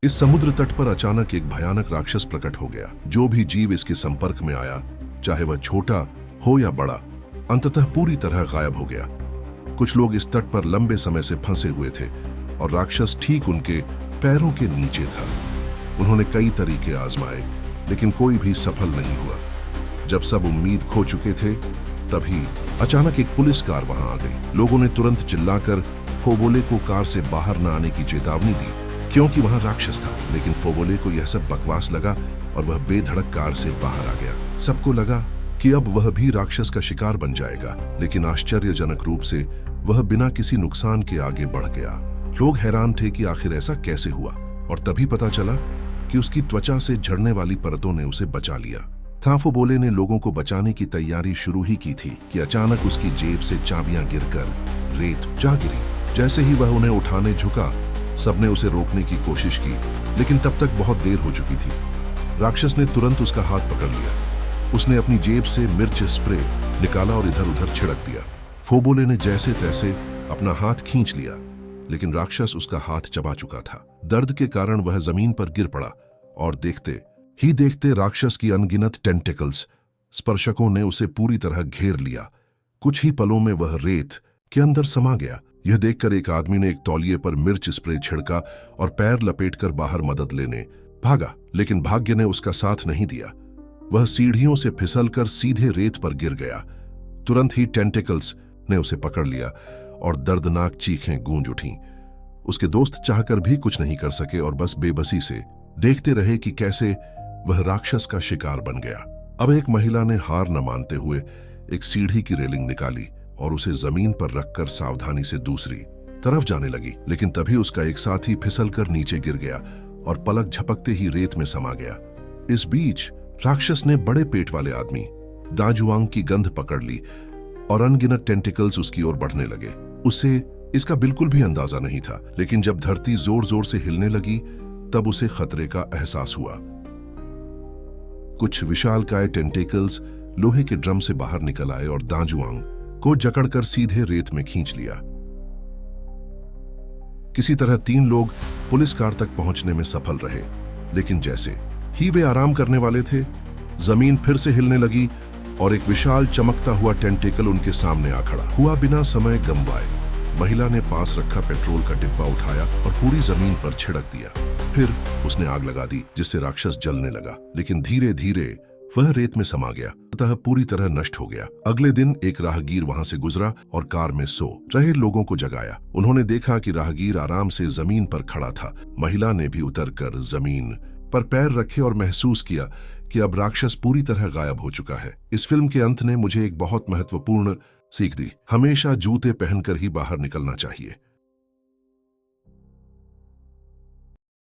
इस समुद्र तट पर अचानक एक भयानक राक्षस प्रकट हो गया। जो भी जीव इसके संपर्क में आया, चाहे वह छोटा हो या बड़ा, अंततः पूरी तरह गायब हो गया। कुछ लोग इस तट पर लंबे समय से फंसे हुए थे और राक्षस ठीक उनके पैरों के नीचे था। उन्होंने कई तरीके आजमाए, लेकिन कोई भी सफल नहीं हुआ। जब सब उम्मीद खो चुके थे, तभी अचानक एक पुलिस कार वहां आ गई। लोगों ने तुरंत चिल्लाकर फोबोले को कार से बाहर न आने की चेतावनी दी, क्योंकि वहां राक्षस था। लेकिन फोबोले को यह सब बकवास लगा और वह बेधड़क कार से बाहर आ गया। सबको लगा कि अब वह भी राक्षस का शिकार बन जाएगा, लेकिन आश्चर्यजनक रूप से वह बिना किसी नुकसान के आगे बढ़ गया। लोग हैरान थे कि आखिर ऐसा कैसे हुआ, और तभी पता चला कि उसकी त्वचा से झड़ने वाली परतों ने उसे बचा लिया था। फोबोले ने लोगों को बचाने की तैयारी शुरू ही की थी कि अचानक उसकी जेब से चाबियां गिरकर रेत जा गिरी। जैसे ही वह उन्हें उठाने झुका, सबने उसे रोकने की कोशिश की, लेकिन तब तक बहुत देर हो चुकी थी। राक्षस ने तुरंत उसका हाथ पकड़ लिया। उसने अपनी जेब से मिर्च स्प्रे निकाला और इधर उधर छिड़क दिया। फोबोले ने जैसे तैसे अपना हाथ खींच लिया, लेकिन राक्षस उसका हाथ चबा चुका था। दर्द के कारण वह जमीन पर गिर पड़ा और देखते ही देखते राक्षस की अनगिनत टेंटिकल्स स्पर्शकों ने उसे पूरी तरह घेर लिया। कुछ ही पलों में वह रेत के अंदर समा गया। यह देखकर एक आदमी ने एक तौलिए पर मिर्च स्प्रे छिड़का और पैर लपेटकर बाहर मदद लेने भागा, लेकिन भाग्य ने उसका साथ नहीं दिया। वह सीढ़ियों से फिसलकर सीधे रेत पर गिर गया। तुरंत ही टेंटिकल्स ने उसे पकड़ लिया और दर्दनाक चीखें गूंज उठीं। उसके दोस्त चाहकर भी कुछ नहीं कर सके और बस बेबसी से देखते रहे कि कैसे वह राक्षस का शिकार बन गया। अब एक महिला ने हार न मानते हुए एक सीढ़ी की रेलिंग निकाली और उसे जमीन पर रखकर सावधानी से दूसरी तरफ जाने लगी, लेकिन तभी उसका एक साथी फिसलकर नीचे गिर गया और पलक झपकते ही रेत में समा गया। इस बीच राक्षस ने बड़े पेट वाले आदमी दाजुआंग की गंध पकड़ ली और अनगिनत टेंटिकल्स उसकी ओर बढ़ने लगे। उसे इसका बिल्कुल भी अंदाजा नहीं था, लेकिन जब धरती जोर जोर से हिलने लगी, तब उसे खतरे का एहसास हुआ। कुछ विशालकाय टेंटिकल्स लोहे के ड्रम से बाहर निकल आए और दाजुआंग को जकड़कर सीधे रेत में खींच लिया। किसी तरह 3 लोग पुलिस कार तक पहुंचने में सफल रहे, लेकिन जैसे ही वे आराम करने वाले थे, जमीन फिर से हिलने लगी और एक विशाल चमकता हुआ टेंटिकल उनके सामने आ खड़ा हुआ। बिना समय गंवाए महिला ने पास रखा पेट्रोल का डिब्बा उठाया और पूरी जमीन पर छिड़क दिया। फिर उसने आग लगा दी, जिससे राक्षस जलने लगा, लेकिन धीरे धीरे वह रेत में समा गया, अतः पूरी तरह नष्ट हो गया। अगले दिन एक राहगीर वहां से गुजरा और कार में सो रहे लोगों को जगाया। उन्होंने देखा कि राहगीर आराम से जमीन पर खड़ा था। महिला ने भी उतरकर जमीन पर पैर रखे और महसूस किया कि अब राक्षस पूरी तरह गायब हो चुका है। इस फिल्म के अंत ने मुझे एक बहुत महत्वपूर्ण सीख दी। हमेशा जूते पहनकर ही बाहर निकलना चाहिए।